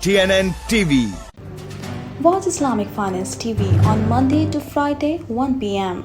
TNN TV। Watch Islamic Finance TV on Monday to Friday 1 p.m.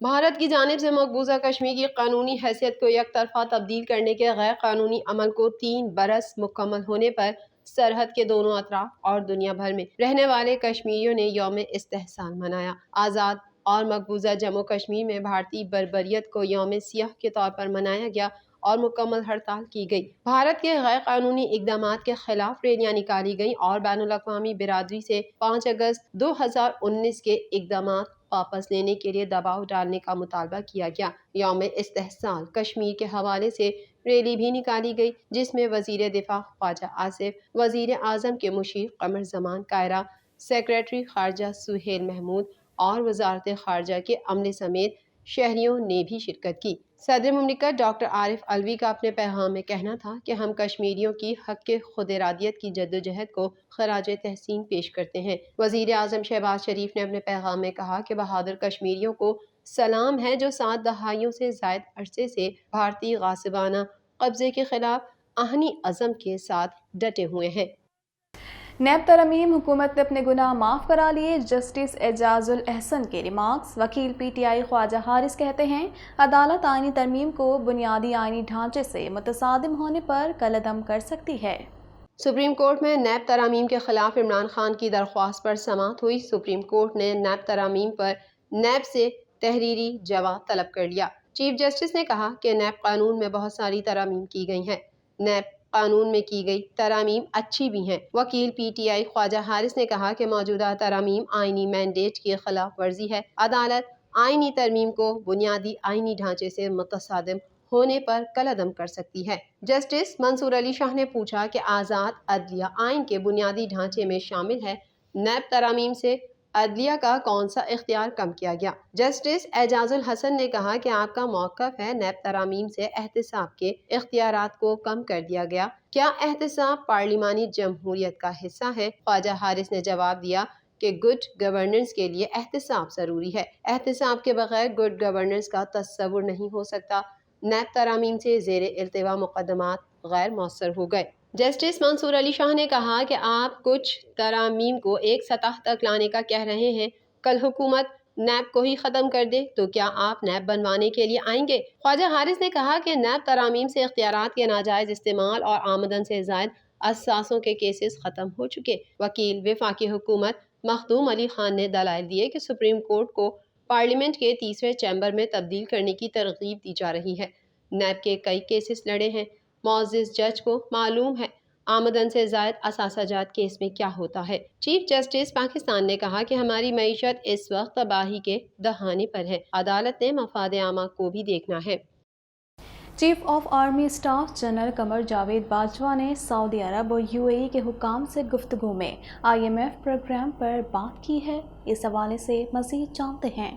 Bharat کی جانب سے مقبوضہ کشمیر کی قانونی حیثیت کو یک طرفہ تبدیل کرنے کے غیر قانونی عمل کو 3 برس مکمل ہونے پر سرحد کے دونوں اطراف اور دنیا بھر میں رہنے والے کشمیریوں نے یوم استحصال منایا۔ آزاد اور مقبوضہ جموں کشمیر میں بھارتی بربریت کو یوم سیاہ کے طور پر منایا گیا اور مکمل ہڑتال کی گئی۔ بھارت کے غیر قانونی اقدامات کے خلاف ریلیاں نکالی گئیں اور بین الاقوامی برادری سے 5 اگست 2019 کے اقدامات واپس لینے کے لیے دباؤ ڈالنے کا مطالبہ کیا گیا۔ یوم استحصال کشمیر کے حوالے سے ریلی بھی نکالی گئی جس میں وزیر دفاع خواجہ آصف، وزیر اعظم کے مشیر قمر زمان کائرہ، سیکریٹری خارجہ سہیل محمود اور وزارت خارجہ کے عملے سمیت شہریوں نے بھی شرکت کی۔ صدر مملکت ڈاکٹر عارف علوی کا اپنے پیغام میں کہنا تھا کہ ہم کشمیریوں کی حق خود ارادیت کی جدوجہد کو خراج تحسین پیش کرتے ہیں۔ وزیر اعظم شہباز شریف نے اپنے پیغام میں کہا کہ بہادر کشمیریوں کو سلام ہے جو 7 دہائیوں سے زائد عرصے سے بھارتی غاصبانہ قبضے کے خلاف آہنی عزم کے ساتھ ڈٹے ہوئے ہیں۔ نیب ترمیم حکومت نے اپنے گناہ معاف کرا لیے، جسٹس اعجاز الاحسن کے ریمارکس۔ وکیل پی ٹی آئی خواجہ حارث کہتے ہیں عدالت آئینی ترمیم کو بنیادی آئینی ڈھانچے سے متصادم ہونے پر کالعدم کر سکتی ہے۔ سپریم کورٹ میں نیب ترامیم کے خلاف عمران خان کی درخواست پر سماعت ہوئی۔ سپریم کورٹ نے نیب ترامیم پر نیب سے تحریری جواب طلب کر لیا۔ چیف جسٹس نے کہا کہ نیب قانون میں بہت ساری ترامیم کی گئی ہیں، نیب قانون میں کی گئی ترامیم اچھی بھی ہیں۔ وکیل پی ٹی آئی خواجہ حارث نے کہا کہ موجودہ ترامیم آئینی مینڈیٹ کی خلاف ورزی ہے۔ عدالت آئینی ترمیم کو بنیادی آئینی ڈھانچے سے متصادم ہونے پر کالعدم کر سکتی ہے۔ جسٹس منصور علی شاہ نے پوچھا کہ آزاد عدلیہ آئین کے بنیادی ڈھانچے میں شامل ہے، نیب ترامیم سے عدلیہ کا کون سا اختیار کم کیا گیا؟ جسٹس اعجاز الحسن نے کہا کہ آپ کا موقف ہے نیب ترامیم سے احتساب کے اختیارات کو کم کر دیا گیا، کیا احتساب پارلیمانی جمہوریت کا حصہ ہے؟ خواجہ حارث نے جواب دیا کہ گڈ گورننس کے لیے احتساب ضروری ہے، احتساب کے بغیر گڈ گورننس کا تصور نہیں ہو سکتا۔ نیب ترامیم سے زیر التوا مقدمات غیر مؤثر ہو گئے۔ جسٹس منصور علی شاہ نے کہا کہ آپ کچھ ترامیم کو ایک سطح تک لانے کا کہہ رہے ہیں، کل حکومت نیب کو ہی ختم کر دے تو کیا آپ نیب بنوانے کے لیے آئیں گے؟ خواجہ حارث نے کہا کہ نیب ترامیم سے اختیارات کے ناجائز استعمال اور آمدن سے زائد اثاثوں کے کیسز ختم ہو چکے۔ وکیل وفاقی حکومت مخدوم علی خان نے دلائل دیے کہ سپریم کورٹ کو پارلیمنٹ کے 3 چیمبر میں تبدیل کرنے کی ترغیب دی جا رہی ہے۔ نیب کے کئی کیسز لڑے ہیں، معزز جج کو معلوم ہے آمدن سے زائد اثاثہ جات کیس میں کیا ہوتا ہے۔ چیف جسٹس پاکستان نے کہا کہ ہماری معیشت اس وقت تباہی کے دہانے پر ہے، عدالت نے مفاد عامہ کو بھی دیکھنا ہے۔ Chief of army staff general Qamar Javed Bajwa نے سعودی عرب اور یو اے ای کے حکام سے گفتگو میں IMF پروگرام پر بات کی ہے۔ اس حوالے سے مزید جانتے ہیں۔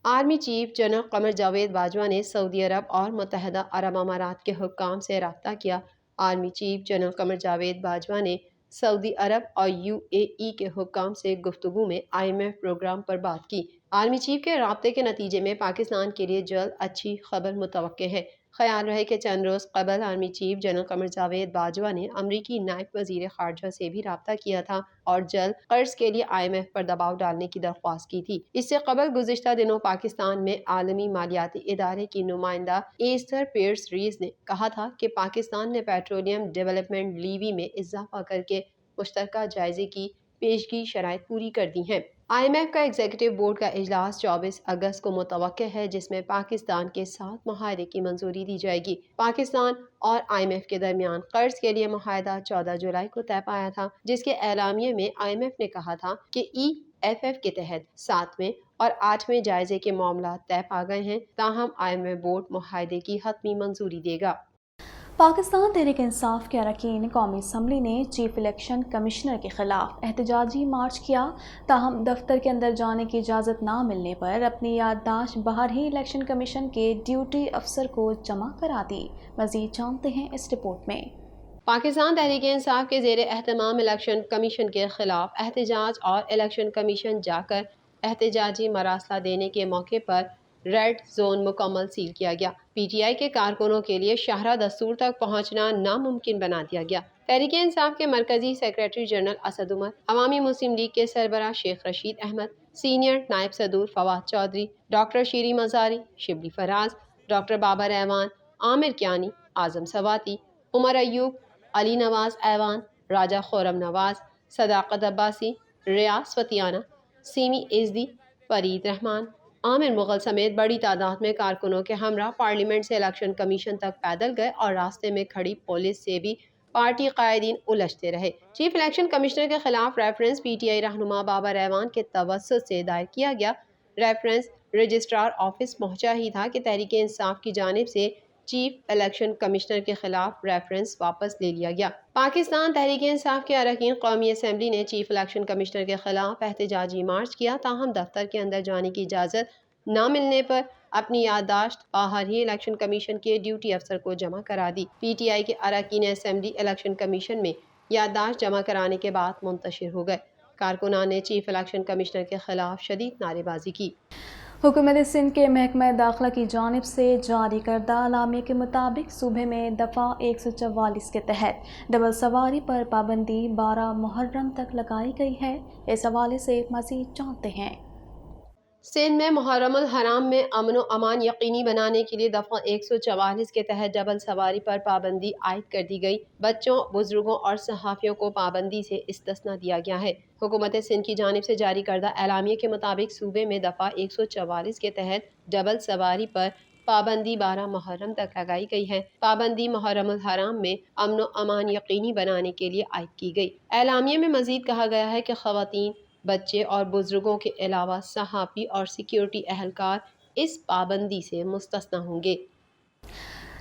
Army chief general Qamar Javed Bajwa نے سعودی عرب اور متحدہ عرب امارات کے حکام سے رابطہ کیا۔ Army chief general Qamar Javed Bajwa نے سعودی عرب اور یو اے ای کے حکام سے گفتگو میں IMF پروگرام پر بات کی۔ آرمی چیف کے رابطے کے نتیجے میں پاکستان کے لیے جلد اچھی خبر متوقع ہے۔ خیال رہے کہ چند روز قبل army chief general Qamar Javed Bajwa نے امریکی نائب وزیر خارجہ سے بھی رابطہ کیا تھا اور جلد قرض کے لیے IMF پر دباؤ ڈالنے کی درخواست کی تھی۔ اس سے قبل گزشتہ دنوں پاکستان میں عالمی مالیاتی ادارے کی نمائندہ ایستھر پیئرس ریز نے کہا تھا کہ پاکستان نے پیٹرولیم ڈیولپمنٹ لیوی میں اضافہ کر کے مشترکہ جائزے کی پیشگی شرائط پوری کر دی ہیں۔ IMF کا ایگزیکٹو بورڈ کا اجلاس 24 اگست کو متوقع ہے جس میں پاکستان کے 7 معاہدے کی منظوری دی جائے گی۔ پاکستان اور IMF کے درمیان قرض کے لیے معاہدہ 14 جولائی کو طے پایا تھا، جس کے اعلامیے میں IMF نے کہا تھا کہ EFF کے تحت 7ویں اور 8ویں جائزے کے معاملات طے پا گئے ہیں، تاہم IMF بورڈ معاہدے کی حتمی منظوری دے گا۔ پاکستان تحریک انصاف کے اراکین قومی اسمبلی نے چیف الیکشن کمشنر کے خلاف احتجاجی مارچ کیا، تاہم دفتر کے اندر جانے کی اجازت نہ ملنے پر اپنی یادداشت باہر ہی الیکشن کمیشن کے ڈیوٹی افسر کو جمع کرا دی۔ مزید جانتے ہیں اس رپورٹ میں۔ پاکستان تحریک انصاف کے زیر اہتمام الیکشن کمیشن کے خلاف احتجاج اور الیکشن کمیشن جا کر احتجاجی مراسلہ دینے کے موقع پر ریڈ زون مکمل سیل کیا گیا۔ PTI کے کارکنوں کے لیے شاہراہ دستور تک پہنچنا ناممکن بنا دیا گیا۔ تحریک انصاف کے مرکزی سیکریٹری جنرل اسد عمر، عوامی مسلم لیگ کے سربراہ شیخ رشید احمد، سینئر نائب صدور فواد چودھری، ڈاکٹر شیری مزاری، شبلی فراز، ڈاکٹر بابر ایوان، عامر کیانی، اعظم سواتی، عمر ایوب، علی نواز ایوان، راجہ خورم نواز، صداقت عباسی، ریاض فتیانہ، سیمی ایزدی، فرید رحمان، عامر مغل سمیت بڑی تعداد میں کارکنوں کے ہمراہ پارلیمنٹ سے الیکشن کمیشن تک پیدل گئے اور راستے میں کھڑی پولیس سے بھی پارٹی قائدین الجھتے رہے۔ چیف الیکشن کمشنر کے خلاف ریفرنس پی ٹی آئی رہنما بابر ایوان کے توسط سے دائر کیا گیا۔ ریفرنس رجسٹرار آفس پہنچا ہی تھا کہ تحریک انصاف کی جانب سے چیف الیکشن کمشنر کے خلاف ریفرنس واپس لے لیا گیا۔ پاکستان تحریک انصاف کے اراکین قومی اسمبلی نے چیف الیکشن کمشنر کے خلاف احتجاجی مارچ کیا، تاہم دفتر کے اندر جانے کی اجازت نہ ملنے پر اپنی یادداشت باہر ہی الیکشن کمیشن کے ڈیوٹی افسر کو جمع کرا دی۔ پی ٹی آئی کے اراکین اسمبلی الیکشن کمیشن میں یادداشت جمع کرانے کے بعد منتشر ہو گئے۔ کارکنان نے چیف الیکشن کمشنر کے خلاف شدید نعرے بازی کی۔ حکومت سندھ کے محکمہ داخلہ کی جانب سے جاری کردہ اعلامیے کے مطابق صوبے میں دفعہ 144 کے تحت ڈبل سواری پر پابندی 12 محرم تک لگائی گئی ہے۔ اس حوالے سے مزید جانتے ہیں۔ سندھ میں محرم الحرام میں امن و امان یقینی بنانے کے لیے دفعہ 144 کے تحت ڈبل سواری پر پابندی عائد کر دی گئی۔ بچوں، بزرگوں اور صحافیوں کو پابندی سے استثناء دیا گیا ہے۔ حکومت سندھ کی جانب سے جاری کردہ اعلامیے کے مطابق صوبے میں دفعہ 144 کے تحت ڈبل سواری پر پابندی 12 محرم تک لگائی گئی ہے۔ پابندی محرم الحرام میں امن و امان یقینی بنانے کے لیے عائد کی گئی۔ اعلامیے میں مزید کہا گیا ہے کہ خواتین، بچے اور بزرگوں کے علاوہ صحافی اور سیکیورٹی اہلکار اس پابندی سے مستثنی ہوں گے۔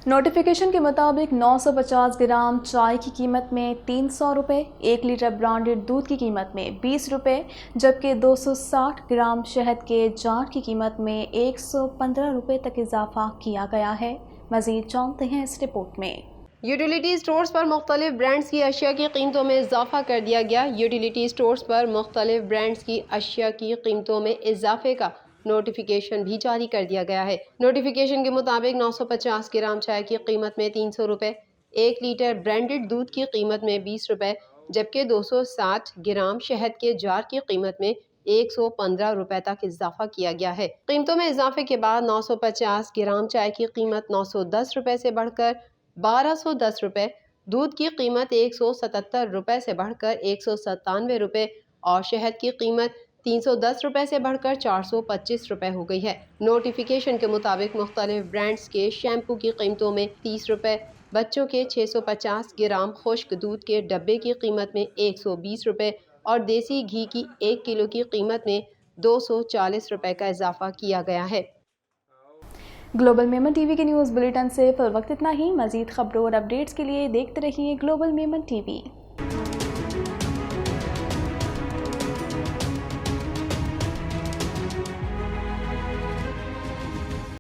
نوٹیفیکیشن کے مطابق 950 گرام چائے کی قیمت میں 300 روپے، 1 لیٹر برانڈڈ دودھ کی قیمت میں 20 روپے، جبکہ 260 گرام شہد کے جار کی قیمت میں 115 روپے تک اضافہ کیا گیا ہے۔ مزید جانتے ہیں اس رپورٹ میں۔ یوٹیلیٹی اسٹورز پر مختلف برانڈز کی اشیاء کی قیمتوں میں اضافہ کر دیا گیا۔ یوٹیلیٹی اسٹورز پر مختلف برانڈز کی اشیاء کی قیمتوں میں اضافے کا نوٹیفیکیشن بھی جاری کر دیا گیا ہے۔ نوٹیفیکیشن کے مطابق 950 گرام چائے کی قیمت میں 300 روپے، 1 لیٹر برانڈڈ دودھ کی قیمت میں 20 روپے، جبکہ 260 گرام شہد کے جار کی قیمت میں 115 روپے تک اضافہ کیا گیا ہے۔ قیمتوں میں اضافے کے بعد 950 گرام چائے کی قیمت 910 روپے سے بڑھ کر 1210 روپے، دودھ کی قیمت 177 روپے سے بڑھ کر 197 روپے اور شہد کی قیمت 310 روپے سے بڑھ کر 425 روپے ہو گئی ہے۔ نوٹیفیکیشن کے مطابق مختلف برانڈز کے شیمپو کی قیمتوں میں 30 روپے، بچوں کے 650 گرام خشک دودھ کے ڈبے کی قیمت میں 120 روپے اور دیسی گھی کی 1 کلو کی قیمت میں 240 روپے کا اضافہ کیا گیا ہے۔ گلوبل میمن ٹی وی کے نیوز بلیٹن سے فی الوقت اتنا ہی۔ مزید خبروں اور اپڈیٹس کے لیے دیکھتے رہیے گلوبل میمن ٹی وی۔